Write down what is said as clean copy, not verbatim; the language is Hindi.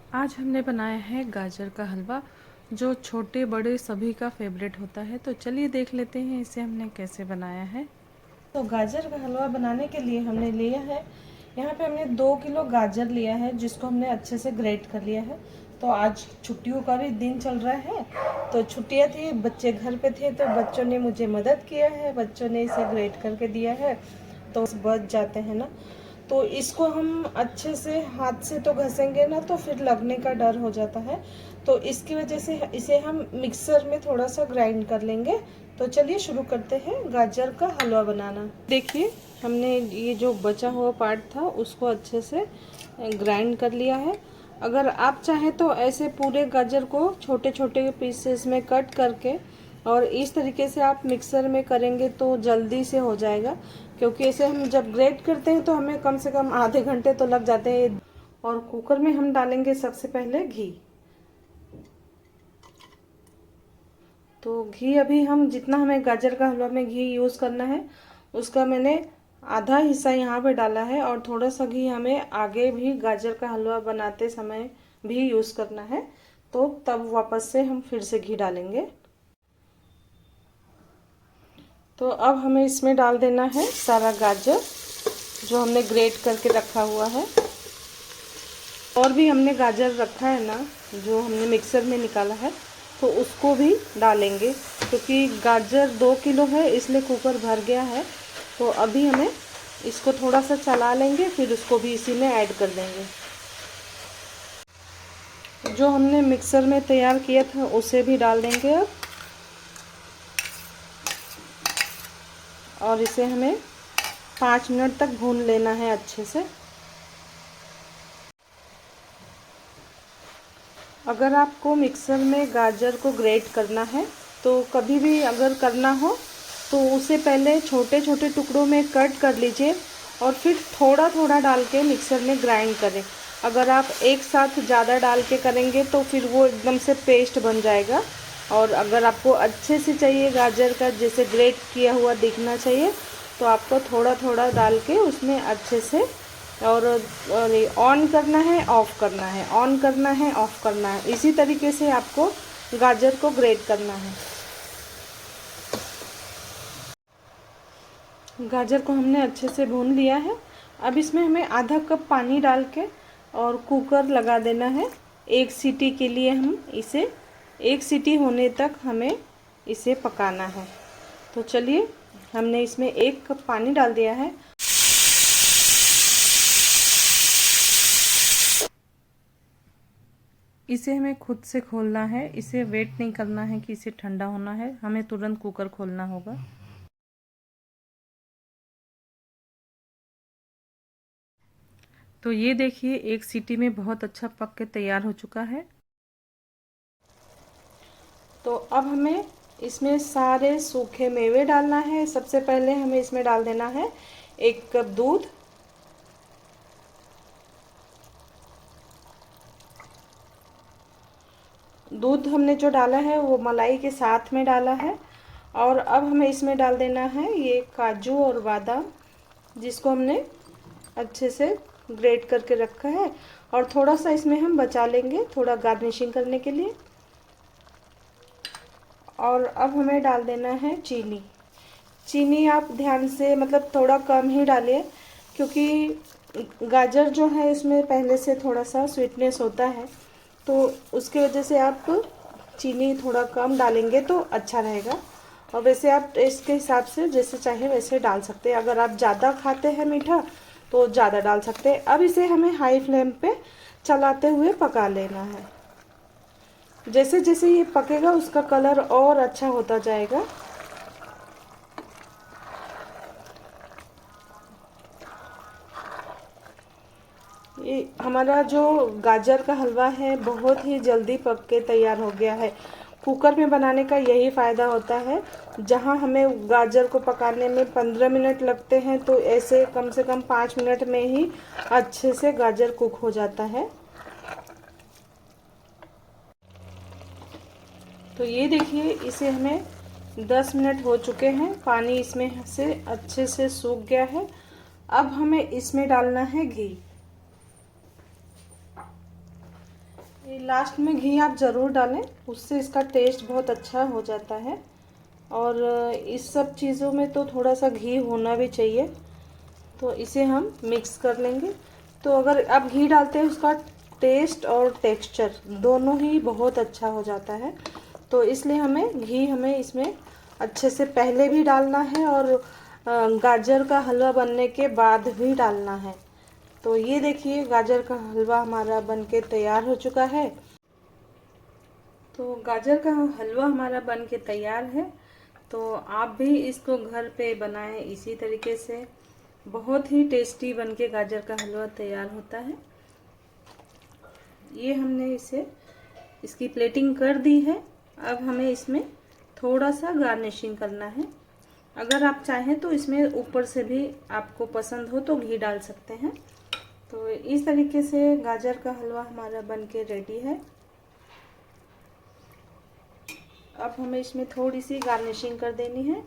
आज हमने बनाया है गाजर का हलवा, जो छोटे बड़े सभी का फेवरेट होता है। तो चलिए देख लेते हैं इसे हमने कैसे बनाया है। तो गाजर का हलवा बनाने के लिए हमने लिया है, यहाँ पे हमने 2 किलो गाजर लिया है जिसको हमने अच्छे से ग्रेट कर लिया है। तो आज छुट्टियों का भी दिन चल रहा है, तो छुट्टियाँ थी, बच्चे घर पे थे, तो बच्चों ने मुझे मदद किया है, बच्चों ने इसे ग्रेट करके दिया है। तो बच जाते हैं ना, तो इसको हम अच्छे से हाथ से तो घसेंगे ना तो फिर लगने का डर हो जाता है। तो इसकी वजह से इसे हम मिक्सर में थोड़ा सा ग्राइंड कर लेंगे। तो चलिए शुरू करते हैं गाजर का हलवा बनाना। देखिए, हमने ये जो बचा हुआ पार्ट था उसको अच्छे से ग्राइंड कर लिया है। अगर आप चाहें तो ऐसे पूरे गाजर को छोटे छोटे पीसेस में कट करके और इस तरीके से आप मिक्सर में करेंगे तो जल्दी से हो जाएगा, क्योंकि इसे हम जब ग्रेट करते हैं तो हमें कम से कम आधे घंटे तो लग जाते हैं। और कुकर में हम डालेंगे सबसे पहले घी। तो घी अभी हम जितना हमें गाजर का हलवा में घी यूज़ करना है उसका मैंने आधा हिस्सा यहाँ पे डाला है, और थोड़ा सा घी हमें आगे भी गाजर का हलवा बनाते समय भी यूज़ करना है। तो तब वापस से हम फिर से घी डालेंगे। तो अब हमें इसमें डाल देना है सारा गाजर जो हमने ग्रेट करके रखा हुआ है। और भी हमने गाजर रखा है ना, जो हमने मिक्सर में निकाला है, तो उसको भी डालेंगे, क्योंकि गाजर 2 किलो है इसलिए कुकर भर गया है। तो अभी हमें इसको थोड़ा सा चला लेंगे, फिर उसको भी इसी में ऐड कर देंगे। जो हमने मिक्सर में तैयार किया था उसे भी डाल देंगे अब, और इसे हमें 5 मिनट तक भून लेना है अच्छे से। अगर आपको मिक्सर में गाजर को ग्रेट करना है तो कभी भी अगर करना हो तो उसे पहले छोटे छोटे टुकड़ों में कट कर लीजिए और फिर थोड़ा थोड़ा डाल के मिक्सर में ग्राइंड करें। अगर आप एक साथ ज़्यादा डाल के करेंगे तो फिर वो एकदम से पेस्ट बन जाएगा। और अगर आपको अच्छे से चाहिए गाजर का जैसे ग्रेट किया हुआ दिखना चाहिए, तो आपको थोड़ा थोड़ा डाल के उसमें अच्छे से और ऑन करना है, ऑफ़ करना है, ऑन करना है, ऑफ़ करना है। इसी तरीके से आपको गाजर को ग्रेट करना है। गाजर को हमने अच्छे से भून लिया है। अब इसमें हमें आधा कप पानी डाल के और कुकर लगा देना है। एक सीटी के लिए हम इसे, एक सीटी होने तक हमें इसे पकाना है। तो चलिए, हमने इसमें 1 कप पानी डाल दिया है। इसे हमें खुद से खोलना है, इसे वेट नहीं करना है कि इसे ठंडा होना है, हमें तुरंत कुकर खोलना होगा। तो ये देखिए, एक सीटी में बहुत अच्छा पक के तैयार हो चुका है। तो अब हमें इसमें सारे सूखे मेवे डालना है। सबसे पहले हमें इसमें डाल देना है 1 कप दूध। दूध हमने जो डाला है वो मलाई के साथ में डाला है। और अब हमें इसमें डाल देना है ये काजू और बादाम, जिसको हमने अच्छे से ग्रेट करके रखा है, और थोड़ा सा इसमें हम बचा लेंगे थोड़ा गार्निशिंग करने के लिए। और अब हमें डाल देना है चीनी। चीनी आप ध्यान से मतलब थोड़ा कम ही डालिए, क्योंकि गाजर जो है इसमें पहले से थोड़ा सा स्वीटनेस होता है, तो उसकी वजह से आप चीनी थोड़ा कम डालेंगे तो अच्छा रहेगा। और वैसे आप टेस्ट के हिसाब से जैसे चाहे वैसे डाल सकते हैं। अगर आप ज़्यादा खाते हैं मीठा तो ज़्यादा डाल सकते हैं। अब इसे हमें हाई फ्लेम पे चलाते हुए पका लेना है। जैसे जैसे ये पकेगा उसका कलर और अच्छा होता जाएगा। ये हमारा जो गाजर का हलवा है बहुत ही जल्दी पक के तैयार हो गया है। कुकर में बनाने का यही फ़ायदा होता है, जहाँ हमें गाजर को पकाने में 15 मिनट लगते हैं तो ऐसे कम से कम 5 मिनट में ही अच्छे से गाजर कुक हो जाता है। तो ये देखिए, इसे हमें 10 मिनट हो चुके हैं, पानी इसमें से अच्छे से सूख गया है। अब हमें इसमें डालना है घी। लास्ट में घी आप ज़रूर डालें, उससे इसका टेस्ट बहुत अच्छा हो जाता है। और इस सब चीज़ों में तो थोड़ा सा घी होना भी चाहिए। तो इसे हम मिक्स कर लेंगे। तो अगर आप घी डालते हैं उसका टेस्ट और टेक्सचर दोनों ही बहुत अच्छा हो जाता है। तो इसलिए हमें इसमें अच्छे से पहले भी डालना है और गाजर का हलवा बनने के बाद भी डालना है। तो ये देखिए गाजर का हलवा हमारा बनके तैयार हो चुका है। तो गाजर का हलवा हमारा बनके तैयार है। तो आप भी इसको घर पे बनाएं इसी तरीके से। बहुत ही टेस्टी बनके गाजर का हलवा तैयार होता है। ये हमने इसकी प्लेटिंग कर दी है। अब हमें इसमें थोड़ा सा गार्निशिंग करना है। अगर आप चाहें तो इसमें ऊपर से भी आपको पसंद हो तो घी डाल सकते हैं। तो इस तरीके से गाजर का हलवा हमारा बनके रेडी है। अब हमें इसमें थोड़ी सी गार्निशिंग कर देनी है।